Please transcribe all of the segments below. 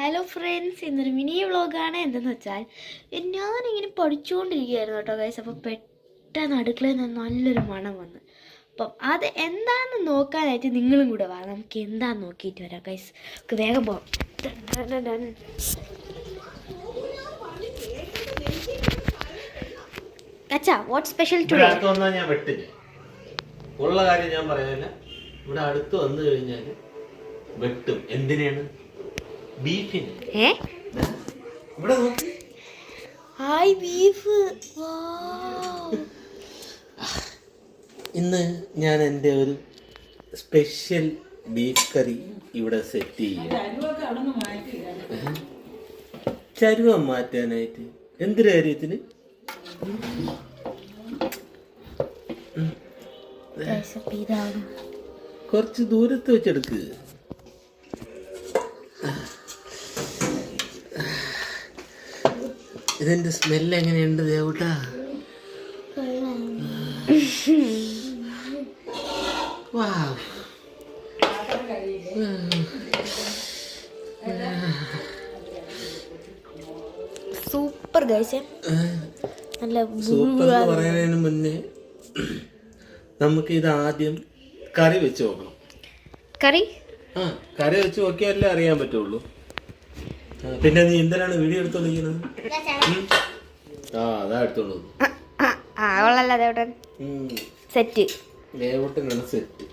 Hello friends, ഇന്നൊരു mini വ്ളോഗാണ്. എന്തെന്ന് വെച്ചാൽ ഞാനിങ്ങനെ പഠിച്ചുകൊണ്ടിരിക്കുകയായിരുന്നു കേട്ടോ ഗൈസ്. അപ്പോൾ പെട്ടെന്ന് അടുക്കളയിൽ നിന്ന് നല്ലൊരു മണം വന്നു. അപ്പം അത് എന്താണെന്ന് നോക്കാനായിട്ട് നിങ്ങളും കൂടെ വാ, നമുക്ക് എന്താണെന്ന് നോക്കിയിട്ട് വരാം ഗൈസ്. നമുക്ക് വേഗം പോകാം. അച്ഛാ, വാട്ട് സ്പെഷ്യൽ ടുഡേ? ഞാൻ വെട്ടില്ല ഉള്ള കാര്യം ഞാൻ പറയാനില്ല. ഇവിടെ അടുത്ത് വന്നു കഴിഞ്ഞാൽ വെട്ടും. എന്തിനാണ്? ബീഫിന്. ഇവിടെ നോക്ക്. Hi beef. ഇന്ന് ഞാൻ എൻ്റെ ഒരു സ്പെഷ്യൽ ബീഫ് കറി ഇവിടെ സെറ്റ് ചെയ്യും. ചരുവം മാറ്റാനായിട്ട്. എന്തൊരു കാര്യത്തിന്? കുറച്ച് ദൂരത്ത് വെച്ചെടുക്ക്. ഇതിന്റെ സ്മെല്ല് എങ്ങനെയുണ്ട് ദേവൂട്ടാ? Super guys. നല്ല സൂപ്പർ എന്ന് പറയുന്നതിന് മുന്നേ നമുക്ക് ഇത് ആദ്യം കറി വെച്ച് നോക്കണം. കറി വെച്ച് നോക്കിയാലേ അറിയാൻ പറ്റുള്ളൂ. പിന്നെ നീ എന്തിനാണ് വീഡിയോ എടുത്തോണ്ടിരിക്കുന്നത്? അതാ എടുത്തോളൂ. സെറ്റ് ദേവൂട്ടനാണ് സെറ്റ്.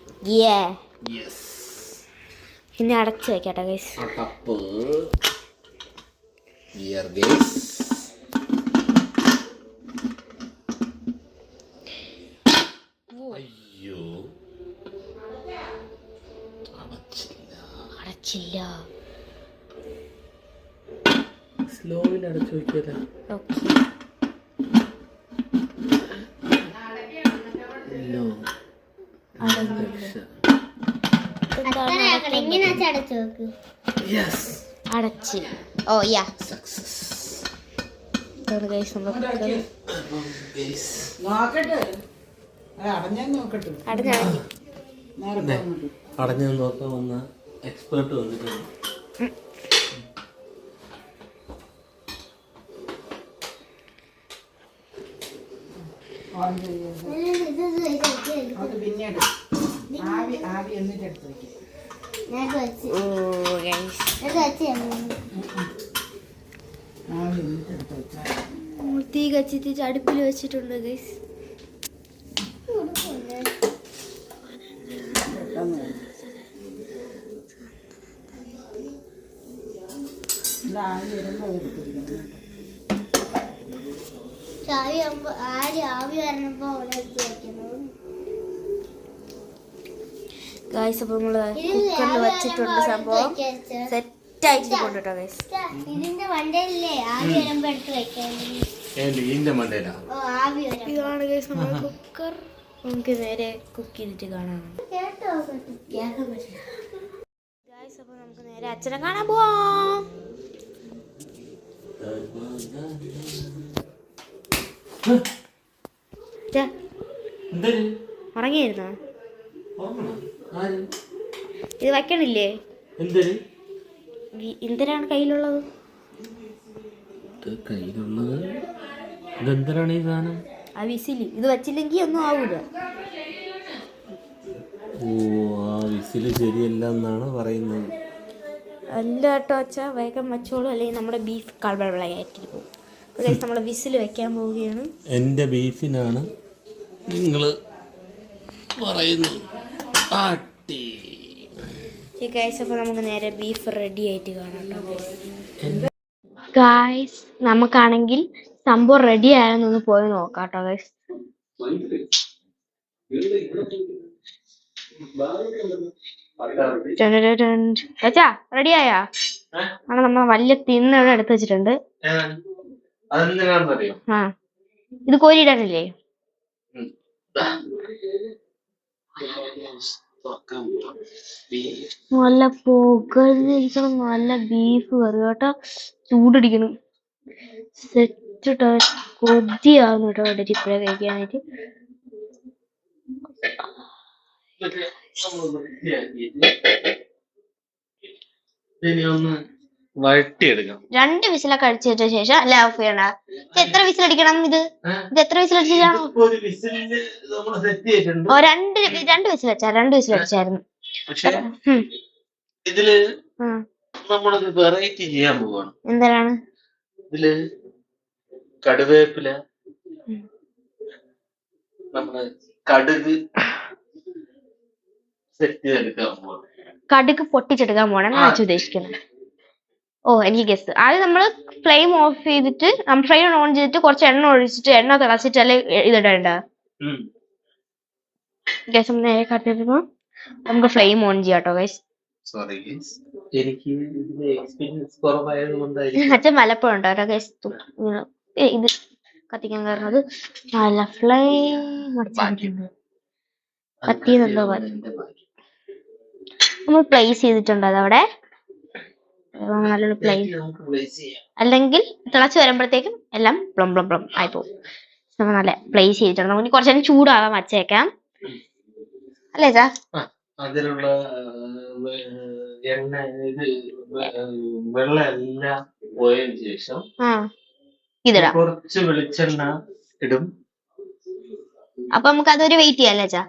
പിന്നെ അടച്ചു വെക്കാട്ടോ ഗൈസ്. അയ്യോ, അടച്ചില്ല. സ്ലോയിൽ അടച്ചു വെക്കല. അടച്ച്. ഓ യാ, അടഞ്ഞു നോക്കാൻ വന്ന എക്സ്പേർട്ട് വന്നിട്ടുണ്ട്. തീ കച്ചിട്ട് അടുപ്പിൽ വെച്ചിട്ടുണ്ട് ഗൈസ്. ഗൈസ്, അപ്പൊ നമ്മള് കുക്കറിൽ വെച്ചിട്ടുണ്ട്. സംഭവം സെറ്റ് ആയിട്ടുണ്ട് കേട്ടോ ഗൈസ്. ഇതാണ് ഗൈസ് നമ്മുടെ കുക്കർ. നമുക്ക് നേരെ കുക്ക് ചെയ്തിട്ട് കാണാം ഗൈസ്. അപ്പൊ നമുക്ക് നേരെ അച്ഛനെ കാണാൻ പോവാം. ഉറങ്ങിയിരുന്നോ? ഇത് വയ്ക്കണില്ലേ? എന്തിനാണ് കയ്യിലുള്ളത്? ഇതെന്തിനാണ് ഈ സാധനം? ആ വിസില്. ഇത് വെച്ചില്ലെങ്കിൽ ഒന്നും ആവൂല. ഓ, ആ വിസില് ശരിയല്ല എന്നാണ് പറയുന്നത്. അല്ല കേട്ടോ അച്ഛാ, വേഗം വെച്ചോളൂ, അല്ലെങ്കിൽ നമ്മുടെ ബീഫ് കളബളയായിട്ടിരിക്കും. നമ്മൾ വിസിൽ വെക്കാൻ പോവുകയാണ്. എൻ്റെ ബീഫിനാണ് നിങ്ങൾ പറയുന്നത്. അപ്പോൾ നമുക്ക് നേരെ ബീഫ് റെഡി ആയിട്ട് കാണാം ഗായ്സ്. നമുക്കാണെങ്കിൽ സംഭവം റെഡി ആയെന്നൊന്ന് പോയി നോക്കാം കേട്ടോ ഗൈസ്. അച്ഛാ, റെഡി ആയാ? നമ്മൾ വലിയ തിന്നവിടെ എടുത്ത് വെച്ചിട്ടുണ്ട്. ഇത് കോരിയിടാനല്ലേ? നല്ല പുകഞ്ഞിരിക്കണം. നല്ല ബീഫ് കറി കേട്ടോ. ചൂടിടിക്കണം. സെറ്റ് കൊതിയാവുന്നു കേട്ടോ ഇവിടെ ഇപ്പോഴേ കഴിക്കാനായിട്ട്. ഇനി ഒന്ന് വഴട്ടിയെടുക്കാം. 2 വിസിലൊക്കെ അടിച്ചിട്ട ശേഷം അല്ല ഓഫ് ചെയ്യണ്ട. എത്ര വിസിലടിക്കണം ഇത് എത്ര വിസിലടിച്ചാ? ഒരു വിസിലിന് നമ്മള് സെറ്റ് ചെയ്തിട്ടുണ്ട്. രണ്ട് വിസിലടിച്ചായിരുന്നു. പക്ഷെ ഇതില് നമ്മളൊരു വെറൈറ്റി ചെയ്യാൻ പോവാണ്. എന്താണ്? ഇതില് കടുവേപ്പില, നമ്മള് കടുക് സെറ്റ് ചെയ്തെടുക്കാൻ പോവാണ്. കടുക് പൊട്ടിച്ചെടുക്കാൻ പോകണം ഉദ്ദേശിക്കുന്നത്. ഓ എനിക്ക് ഗസ്. ആദ്യം നമ്മള് ഫ്ലെയിം ഓഫ് ചെയ്തിട്ട് ഫ്ലെയിം ഓൺ ചെയ്തിട്ട് കുറച്ച് എണ്ണ ഒഴിച്ചിട്ട് എണ്ണ തിളച്ചിട്ടല്ലേ ഇതിടേണ്ട. ഗസ് നേരെ കട്ടിരുമ്പോ നമുക്ക് ഫ്ലെയിം ഓൺ ചെയ്യാം കേട്ടോ ഗൈസ്. സോറി ഗൈസ്, എനിക്ക് ഇതിന്റെ എക്സ്പീരിയൻസ് കുറവായതുകൊണ്ടായിരിക്കും. അച്ഛൻ മലപ്പുറം ഉണ്ടോ കേട്ടോ ഗൈസ്. ഇത് കത്തിക്കാൻ കാരണത് നല്ല ഫ്ലെയിം കത്തിയെന്തോ നമ്മൾ പ്ലേസ് ചെയ്തിട്ടുണ്ട് അതവിടെ. നല്ലൊരു അല്ലെങ്കിൽ തിളച്ച് വരുമ്പോഴത്തേക്കും എല്ലാം പ്ലം പ്ലം പ്ലം ആയി പോകും. നമ്മൾ നല്ല പ്ലേസ് ചെയ്തിട്ടുണ്ട്. നമുക്ക് കുറച്ച് നേരം ചൂടാകാൻ വച്ചേക്കാം അല്ലേ ചാ? അതിലുള്ള എണ്ണ വെള്ളം എല്ലാം പോയതിനു ശേഷം ഇതിടാം. കുറച്ച് വെളിച്ചെണ്ണ ഇടും. അപ്പൊ നമുക്ക് അതൊരു വെയിറ്റ് ചെയ്യാം അല്ലേ ചാ?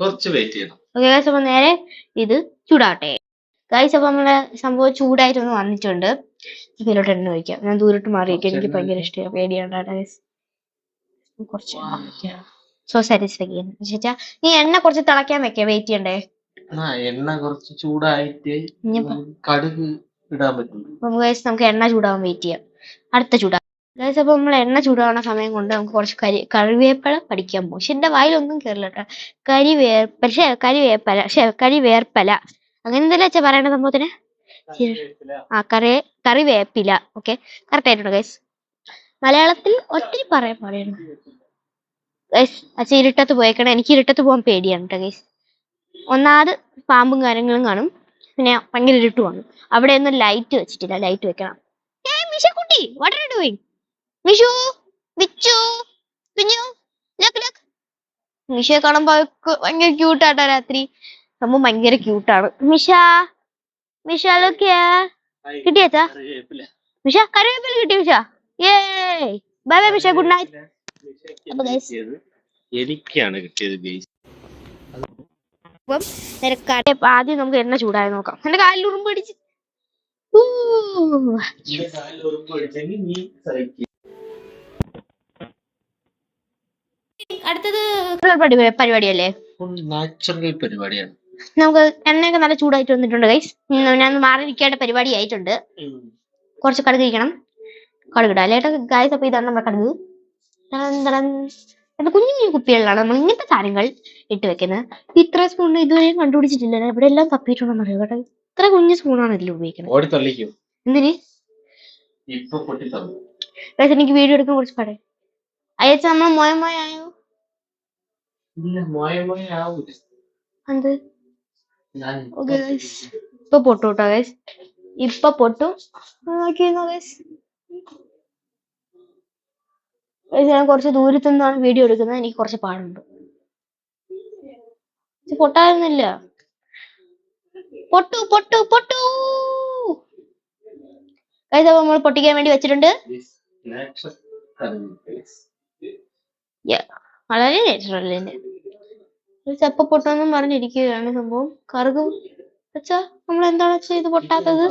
കുറച്ച് വെയിറ്റ് ചെയ്യണം. ഓക്കെ ഗൈസ്, അപ്പൊ നേരെ ഇത് ചൂടാവട്ടെ ഗൈസ്. അപ്പൊ നമ്മളെ സംഭവം ചൂടായിട്ടൊന്ന് വന്നിട്ടുണ്ട്. ഇതിലോട്ട് എണ്ണ ഒഴിക്കാം. ഞാൻ ദൂരോട്ട് മാറിയിരിക്കും, എനിക്ക് ഭയങ്കര ഇഷ്ടമാണ്. പേടിയാണ് ഗൈസ്. കുറച്ച് സോ സാറ്റിസ്ഫൈങ്. ചേച്ചാ ഈ എണ്ണ കുറച്ച് തിളയ്ക്കാൻ വെക്കാം, വെയിറ്റ് ചെയ്യണ്ടേ? എണ്ണ കുറച്ച് ചൂടായിട്ട് കടുക് ഇടാൻ പറ്റും. നമുക്ക് എണ്ണ ചൂടാവാൻ വെയിറ്റ് ചെയ്യാം. അടുത്ത ചൂടാ ഗൈസ്. അപ്പൊ നമ്മൾ എണ്ണ ചൂടാവുന്ന സമയം കൊണ്ട് നമുക്ക് കുറച്ച് കറിവേപ്പില പഠിക്കാൻ പോകും. പക്ഷെ എന്റെ വായിലൊന്നും കയറില്ല കേട്ടോ. കരിവേപ്പല അങ്ങനെ എന്തെല്ലാം വെച്ചാ പറയണ സംഭവത്തിന്? കറിവേപ്പില. ഓക്കെ, കറക്റ്റ് ആയിട്ടുണ്ട് ഗൈസ്. മലയാളത്തിൽ ഒത്തിരി പറയാൻ പാടിയാണ് ഗൈസ്. അച്ഛൻ ഇരുട്ടത്ത് പോയേക്കണം. എനിക്ക് ഇരുട്ടത്ത് പോകാൻ പേടിയാണ് കേട്ടോ ഗൈസ്. ഒന്നാമത് പാമ്പും കാര്യങ്ങളും കാണും, പിന്നെ ഭയങ്കര ഇരുട്ടുമാണ്. അവിടെ ഒന്നും ലൈറ്റ് വെച്ചിട്ടില്ല, ലൈറ്റ് വെക്കണം. മിഷക്കുട്ടി, what are you doing? Mishu, Bichu, കുഞ്ഞു, മിഷയെ കാണുമ്പോ ഭയങ്കര ക്യൂട്ടാട്ടോ. രാത്രി സംഭവം ഭയങ്കര ക്യൂട്ടാണ്. മിഷ കിട്ടിയാ? മിഷ കറിവേപ്പില കിട്ടി. Misha bye bye Misha, good night. അപ്പൊ ഗൈസ് എനിക്കാണ് കിട്ടിയത് ഗൈസ്. ആദ്യം നമുക്ക് എണ്ണ ചൂടായി നോക്കാം. എന്റെ കാലിൽ ഉറുമ്പ് പിടിച്ച്. അടുത്തത് പരിപാടിയല്ലേ? നാച്ചുറൽ പരിപാടിയാണ്. നമുക്ക് എണ്ണയൊക്കെ നല്ല ചൂടായിട്ട് വന്നിട്ടുണ്ട് ഗൈസ്. ഞാൻ മാറി നിൽക്കേണ്ട പരിപാടി ആയിട്ടുണ്ട്. കുറച്ച് കടുക് ഇരിക്കണം, കടുകിടാം അല്ലേട്ടോ ഗൈസ്. അപ്പൊ ഇതാണ് നമ്മുടെ കടുക്. കുഞ്ഞു കുഞ്ഞു കുപ്പികളിലാണ് നമ്മൾ ഇങ്ങനത്തെ സാധനങ്ങൾ ഇട്ട് വെക്കുന്നത്. ഇത്ര സ്പൂൺ ഇതുവരെയും കണ്ടുപിടിച്ചിട്ടില്ല. ഇവിടെ എല്ലാം തപ്പിയിട്ടുണ്ടെന്ന് അറിയാം കേട്ടോ. ഇത്ര കുഞ്ഞു സ്പൂണാണ് ഇതിൽ ഉപയോഗിക്കുന്നത്. എന്തിന് ഗൈസ്? എനിക്ക് വീഡിയോ എടുക്കാൻ കുറച്ച് പടേ അയച്ച നമ്മൾ മോയമായോ എന്ത് ഇപ്പൊ പൊട്ടു കേട്ടോ ഗൈസ്. ഇപ്പൊ പൊട്ടു. ഞാൻ കുറച്ച് ദൂരത്തു നിന്നാണ് വീഡിയോ എടുക്കുന്നത്. എനിക്ക് കുറച്ച് പാടുണ്ട്. പൊട്ടായിരുന്നില്ല. പൊട്ടു പൊട്ടു പൊട്ടു ഗൈസ്. അപ്പൊ നമ്മൾ പൊട്ടിക്കാൻ വേണ്ടി വെച്ചിട്ടുണ്ട്. വളരെ നാച്ചുറൽ. ചെപ്പ പൊട്ടെന്നും പറഞ്ഞിരിക്കുകയാണ് സംഭവം. കറുകു വെച്ചാ നമ്മൾ എന്താണ് വെച്ചാ ഇത് പൊട്ടാത്തത്?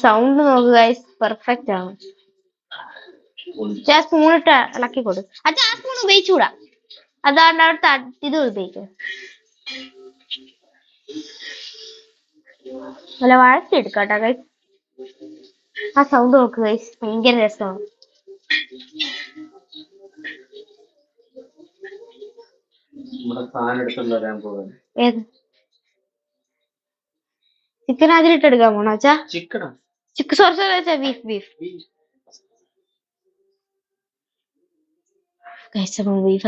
സൗണ്ട് നോക്കുക ഗൈസ്, പെർഫെക്റ്റ് ആണ്. ആ സ്പൂൺ ഇട്ട് ഇളക്കി കൊടു. അച്ഛാ ആ സ്പൂൺ ഉപയോഗിച്ചൂടാ, അതാണ് അവിടുത്തെ ഇത് ഉപയോഗിക്കുക. നല്ല വഴച്ചെടുക്കാട്ടോ ഗൈസ്. ആ സൗണ്ട് നോക്കുക ഗൈസ്, ഭയങ്കര രസമാണ്. ഏത് ചിക്കൻ അതിലിട്ട് എടുക്കാൻ പോണോ അച്ഛാ? സോറി ബീഫ് ബീഫ്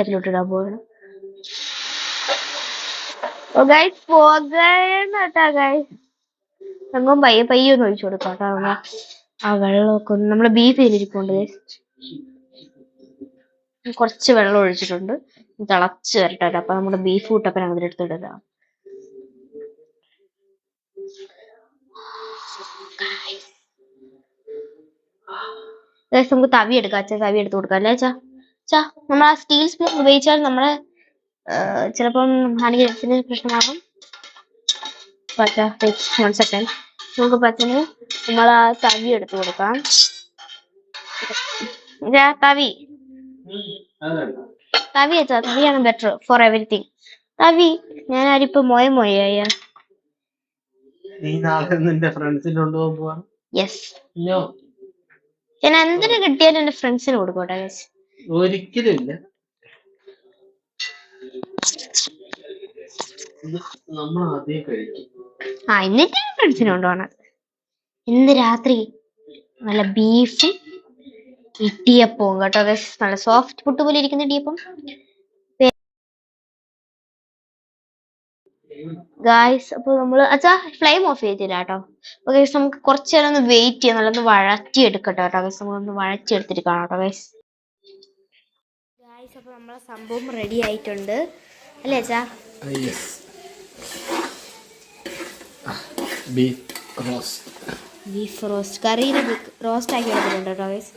അതിലോട്ട് ഇടാൻ പോകണം. സംഭവം പയ്യെ ഒന്ന് ഒഴിച്ചു കൊടുക്കാം കേട്ടോ. ആ വെള്ളമൊക്കെ ഒന്ന് നമ്മള് ബീഫ് ചെയ്തിരിപ്പുണ്ട്. കുറച്ച് വെള്ളം ഒഴിച്ചിട്ടുണ്ട്. തിളച്ച് വരട്ടെ. അപ്പൊ നമ്മുടെ ബീഫ് കൂട്ടപ്പൻ അങ്ങനെ എടുത്തിടാം. നമുക്ക് തവി എടുക്കാം. അച്ഛാ തവി എടുത്ത് കൊടുക്കാം അല്ലേ അച്ഛാ? അച്ഛാ നമ്മൾ ആ സ്റ്റീൽ സ്പൂൺ ഉപയോഗിച്ചാൽ നമ്മളെ ചിലപ്പം ഹാനികരത്തിന് പ്രശ്നമാകും. One second. നമുക്ക് പച്ചന് നമ്മൾ ആ തവി എടുത്ത് കൊടുക്കാം. തവി തവി അച്ഛാ, തവിയാണ് ബെറ്റർ ഫോർ എവരിത്തിങ്. തവി ഞാൻ ആരിപ്പോ മോയ യെസ്. ഞാൻ എന്തിനു കിട്ടിയാലും എന്റെ ഫ്രണ്ട്സിന് കൊടുക്കട്ടെ. ഒരിക്കലും എന്നിട്ട് ഫ്രണ്ട്സിന് കൊണ്ടുപോകണത്. ഇന്ന് രാത്രി നല്ല ബീഫും ഇടിയപ്പവും കേട്ടോ. നല്ല സോഫ്റ്റ് പുട്ട് പോലെ ഇരിക്കുന്ന ഇടിയപ്പം. ഗായ്സ് അപ്പൊ നമ്മള് അച്ഛാ ഫ്ലെയിം ഓഫ് ചെയ്തില്ല കേട്ടോ. അപ്പൊ ഗൈസ് നമുക്ക് കുറച്ചു നേരം ഒന്ന് വെയിറ്റ് ചെയ്യാം. നല്ലൊന്ന് വഴറ്റി എടുക്കട്ടെ കേട്ടോ ഗൈസ്. നമ്മളൊന്ന് വഴറ്റി എടുത്തിട്ട് കാണാം കേട്ടോ ഗൈസ്. ഗായ്സ് അപ്പൊ നമ്മളെ സംഭവം റെഡി ആയിട്ടുണ്ട് അല്ലേ അച്ഛാ? ബീഫ് റോസ്റ്റ് കറിയിൽ റോസ്റ്റ് ആക്കി എടുത്തിട്ടുണ്ട് കേട്ടോ ഗൈസ്.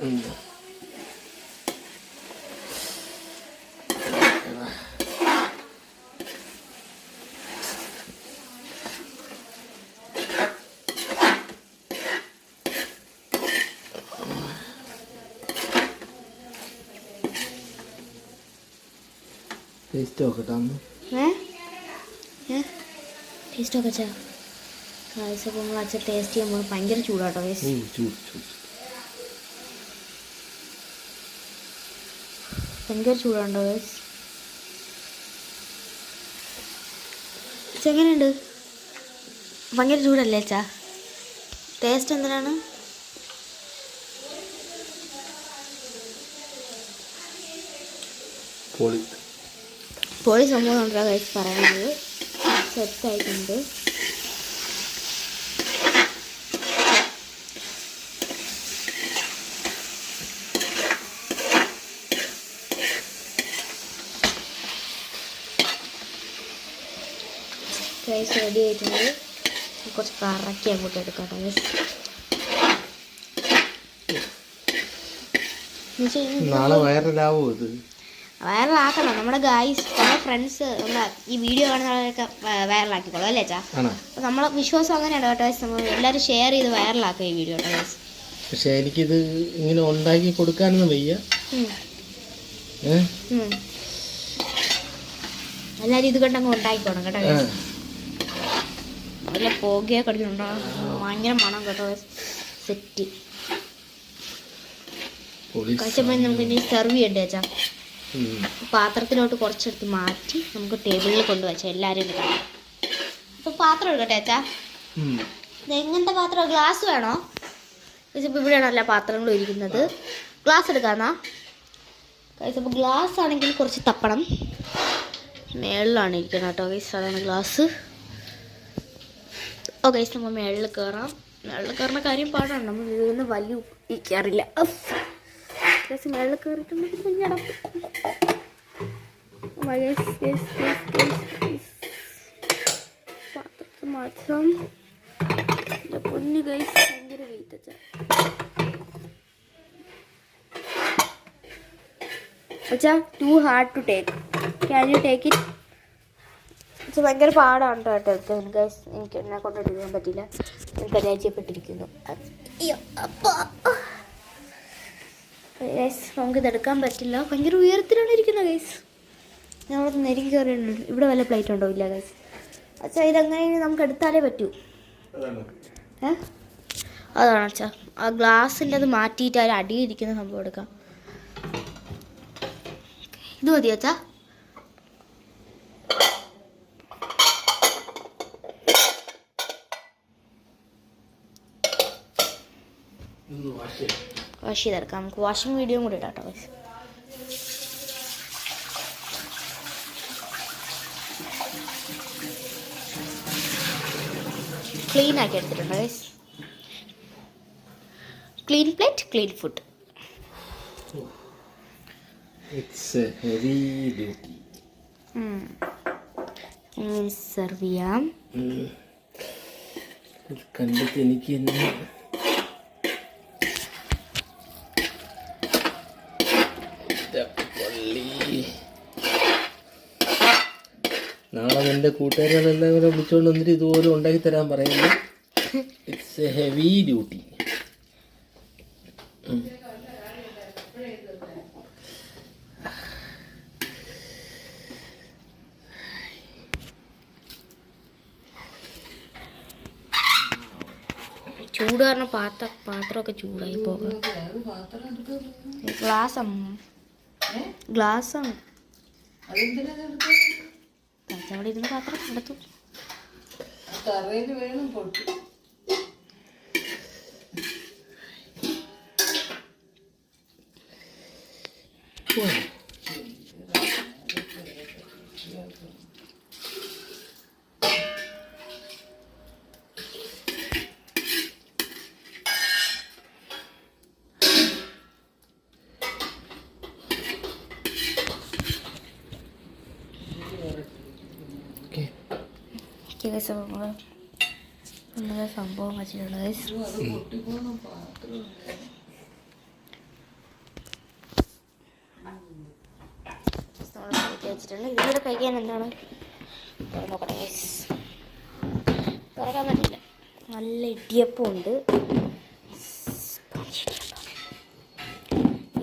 ടേസ്റ്റ് നോക്കട്ടെ. ടേസ്റ്റ് ഒക്കെ അച്ഛാ. ഗായ്സ് അപ്പോൾ നമ്മൾ അച്ഛൻ ടേസ്റ്റ് ചെയ്യുമ്പോൾ ഭയങ്കര ചൂടാട്ടോ ഗൈസ്. ഭയങ്കര ചൂടാണ്ടോ ഗൈസ്? എങ്ങനെയുണ്ട്? ഭയങ്കര ചൂടല്ലേ അച്ഛാ? ടേസ്റ്റ് എന്തിനാണ്? പൊളി സംഭവം ഉണ്ടോ ഗൈസ് പറയുന്നത്. സെറ്റായിട്ടുണ്ട്. ഗൈസ് റെഡി ആയിട്ടുണ്ട്. കുറച്ച് കറക്കി അങ്ങോട്ട് എടുക്കാം ഗൈസ്. നാളെ വൈറലാവോ ഇത്? വൈറലാക്കണം നമ്മുടെ ഗായ്സ്. നമ്മുടെ ഫ്രണ്ട്സ് നമ്മളെ ഈ വീഡിയോ കാണുന്നവരൊക്കെ വൈറലാക്കിക്കോളൂ അല്ലേ അച്ഛാ? അപ്പോൾ നമ്മളെ വിശ്വാസം അങ്ങനെയാണ് കേട്ടോ ഗൈസ്. നമ്മൾ എല്ലാവരും ഷെയർ ചെയ്ത് വൈറലാക്കുക ഈ വീഡിയോ കേട്ടോ ഗൈസ്. പക്ഷെ എനിക്കിത് ഇങ്ങനെ ഉണ്ടാക്കി കൊടുക്കാനൊന്നും വയ്യ. എല്ലാവരും ഇത് കണ്ടങ്ങ് ഉണ്ടാക്കിക്കോണം കേട്ടോ ഗൈസ്. നല്ല പുകയൊക്കെ അടിക്കുന്നുണ്ടോ? ഭയങ്കര മണം കേട്ടോ സെറ്റ്. കഴിച്ചപ്പോൾ നമുക്ക് ഇനി സെർവ് ചെയ്യണ്ടേ അച്ഛാ? പാത്രത്തിലോട്ട് കുറച്ചെടുത്ത് മാറ്റി നമുക്ക് ടേബിളിൽ കൊണ്ടുവച്ചാൽ എല്ലാവരും ഇത് കാണാം. അപ്പോൾ പാത്രം എടുക്കട്ടെ അച്ഛാ? എങ്ങനത്തെ പാത്രം? ഗ്ലാസ് വേണോ? ഇപ്പോൾ ഇവിടെയാണ് എല്ലാ പാത്രങ്ങളും ഇരിക്കുന്നത്. ഗ്ലാസ് എടുക്കാന്നാ ഗൈസ്? അപ്പോൾ ഗ്ലാസ് ആണെങ്കിൽ കുറച്ച് തപ്പണം. മേളിലാണ് ഇരിക്കുന്നത് കേട്ടോ ഗൈസ്. അതാണ് ഗ്ലാസ്. ഓ ഗൈസ് നമ്മൾ മേളിൽ കയറാം. മേളിൽ കയറുന്ന കാര്യം പാടാണ്. നമ്മൾ ഇതിന് വലിയ ഇരിക്കാറില്ല. ഗൈസ് മേളിൽ കയറിയിട്ടുണ്ടെങ്കിൽ കുഞ്ഞടപ്പ്. പാത്രത്തിൽ മാറ്റാം. പൊന്നു ഗൈസ് ഭയങ്കര വെയിറ്റ് അച്ഛാ. Too hard to take. Can you take it? പക്ഷെ ഭയങ്കര പാടാണ് കേട്ടോ എടുത്തത് ഗൈസ്. എനിക്ക് എന്നെ കൊണ്ട് എടുക്കാൻ പറ്റില്ല. ഞാൻ പരാജയപ്പെട്ടിരിക്കുന്നു. ഗൈസ് നമുക്കിത് എടുക്കാൻ പറ്റില്ല. ഭയങ്കര ഉയരത്തിലാണ് ഇരിക്കുന്നത് ഗൈസ്. ഞങ്ങളത് നെരുങ്ങി കയറിയുണ്ട്. ഇവിടെ വല്ല പ്ലേറ്റ് ഉണ്ടോ? ഇല്ല ഗൈസ്. അച്ഛാ ഇതെങ്ങനെ നമുക്ക് എടുത്താലേ പറ്റൂ? അതാണ് അച്ഛാ. ആ ഗ്ലാസിൻ്റെ അത് മാറ്റിയിട്ട് ആ അടിയിരിക്കുന്ന സംഭവം എടുക്കാം. ഇത് മതി അച്ഛാ? വാഷ് ചെയ്തെടുക്കാം. നമുക്ക് വാഷിംഗ് വീഡിയോ കൂടി ഇടാം കേട്ടോ ഗൈസ്. ക്ലീൻ ആക്കി എടുത്തിട്ടുണ്ട് guys. Clean plate, clean food. It's a heavy duty. Serve ചെയ്യാം. ഇത് കണ്ടിട്ട് എനിക്ക് തന്നെ നാളെ എൻ്റെ കൂട്ടുകാരികളെല്ലാം കൂടെ വിളിച്ചുകൊണ്ട് വന്നിട്ട് ഇതുപോലെ ഉണ്ടാക്കി തരാൻ പറയുന്നു. It's A heavy duty. ചൂട് കാരണം പാത്രമൊക്കെ ചൂടായി പോകാം. ഗ്ലാസ്സാണ് അവിടെ ഇരുന്ന് പാത്രം എടുത്തു. സംഭവം വെച്ചിട്ടുള്ളത് വെച്ചിട്ടുണ്ട്. ഇതിലൂടെ കഴിക്കാൻ എന്താണ് നോക്കട്ടെ. തുറക്കാൻ പറ്റില്ല. നല്ല ഇടിയപ്പം ഉണ്ട്.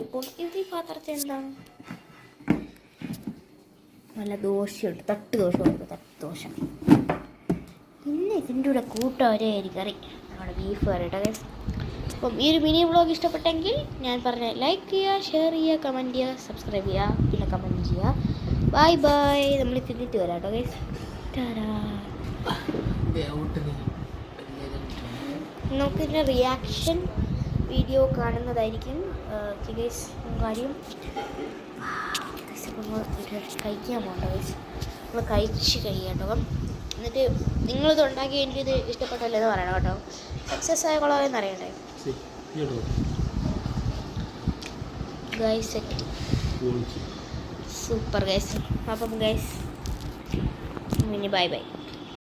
ഇപ്പോൾ ഇത് ഈ പാത്രത്തിൽ എന്താണ് നല്ല ദോശയുണ്ട്. തട്ട് ദോശമുണ്ട്. തട്ട് ദോശ. പിന്നെ ഇതിൻ്റെ കൂടെ കൂട്ടൊരേ കറി നമ്മുടെ ബീഫ് കറി കേട്ടോ ഗൈസ്. അപ്പം ഈ ഒരു മിനി വ്ളോഗ് ഇഷ്ടപ്പെട്ടെങ്കിൽ ഞാൻ പറഞ്ഞ ലൈക്ക് ചെയ്യുക, ഷെയർ ചെയ്യുക, കമൻറ്റ് ചെയ്യുക, സബ്സ്ക്രൈബ് ചെയ്യുക, പിന്നെ കമൻറ്റ് ചെയ്യുക. Bye bye. നമ്മൾ തിന്നിട്ട് വരാം കേട്ടോ ഗൈസ്. നമുക്കിതിൻ്റെ റിയാക്ഷൻ വീഡിയോ കാണുന്നതായിരിക്കും ഗൈസ്. കാര്യം കഴിക്കാൻ പോകണ്ട ഗൈസ്. നമ്മൾ കഴിച്ച് കഴിയാട്ടോ. അപ്പം എന്നിട്ട് നിങ്ങളിത് ഉണ്ടാക്കി എനിക്കിത് ഇഷ്ടപ്പെട്ടല്ലോ എന്ന് പറയണം കേട്ടോ. സക്സസ് ആയ കൊള്ളാമെന്ന് അറിയണ്ടേ ഗൈസ്. Set super guys. അപ്പം ഗൈസ് ഇനി ബൈ ബൈ.